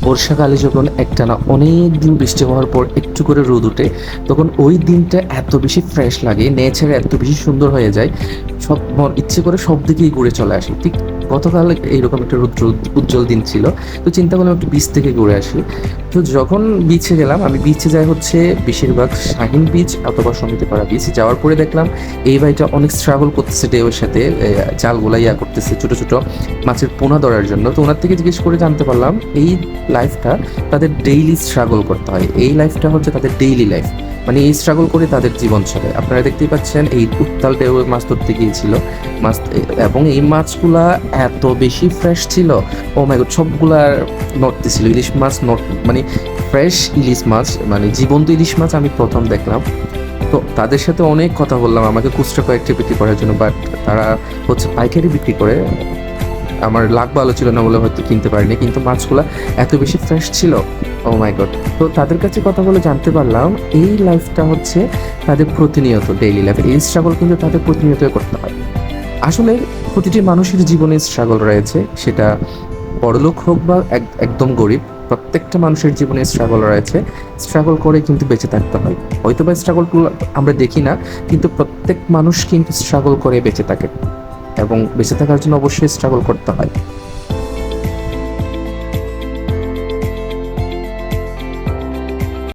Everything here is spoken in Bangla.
বর্ষাকালে যখন একটানা অনেক দিন বৃষ্টি হওয়ার পর একটু করে রোদ উঠে, তখন ওই দিনটা এত বেশি ফ্রেশ লাগে, নেচার এত বেশি সুন্দর হয়ে যায়, সব মন ইচ্ছে করে সব দিকেই ঘুরে চলে আসে। ঠিক গতকাল এইরকম একটা রৌদ্র উজ্জ্বল দিন ছিল, তো চিন্তা করলাম একটু বিচ থেকে ঘুরে আসি। তো যখন বিচে গেলাম, আমি বিচে যাই হচ্ছে বেশিরভাগ শাহিন বিচ অথবা সমিতিপাড়া বিচ। যাওয়ার পরে দেখলাম এই ভাইটা অনেক স্ট্রাগল করতেছে ঢেউয়ের সাথে, জালগুলা করতেছে ছোট ছোট মাছের পোনা ধরার জন্য। তো ওনার থেকে জিজ্ঞেস করে জানতে পারলাম এই লাইফটা তাদের ডেইলি স্ট্রাগল করতে হয়, এই লাইফটা হচ্ছে তাদের ডেইলি লাইফ, মানে এই স্ট্রাগল করে তাদের জীবন চলে। আপনারা দেখতেই পাচ্ছেন এই উত্তাল ঢেউ মাছ ধরতে গিয়েছিল মাছ, এবং এই মাছগুলা এত বেশি ফ্রেশ ছিল। ও মাই গড, সবগুলার নড়তে ছিল, ইলিশ মাছ মানে ফ্রেশ ইলিশ মাছ, মানে জীবন্ত ইলিশ মাছ আমি প্রথম দেখলাম। তো তাদের সাথে অনেক কথা বললাম আমাকে খুচরা কয়েকটি বিক্রি করার জন্য, বাট তারা হচ্ছে পাইকারি বিক্রি করে। আমার লাক ভালো ছিল না বলে হয়তো কিনতে পারিনি, কিন্তু মাছগুলো এত বেশি ফ্রেশ ছিল। ও মাই গড। তো তাদের কাছে কথা বলে জানতে পারলাম এই লাইফটা হচ্ছে তাদের প্রতিনিয়ত ডেইলি লাইফ, এই স্ট্রাগল কিন্তু তাদের প্রতিনিয়ত করতে হয়। আসলে প্রতিটি মানুষের জীবনে স্ট্রাগল রয়েছে, সেটা বড়লোক হোক বা একদম গরিব, প্রত্যেকটা মানুষের জীবনে স্ট্রাগল রয়েছে। স্ট্রাগল করে কিন্তু বেঁচে থাকতে হয়। হয়তো বা স্ট্রাগলগুলো আমরা দেখি না, কিন্তু প্রত্যেক মানুষ কিন্তু স্ট্রাগল করে বেঁচে থাকে, এবং বেঁচে থাকার জন্য অবশ্যই স্ট্রাগল করতে হয়।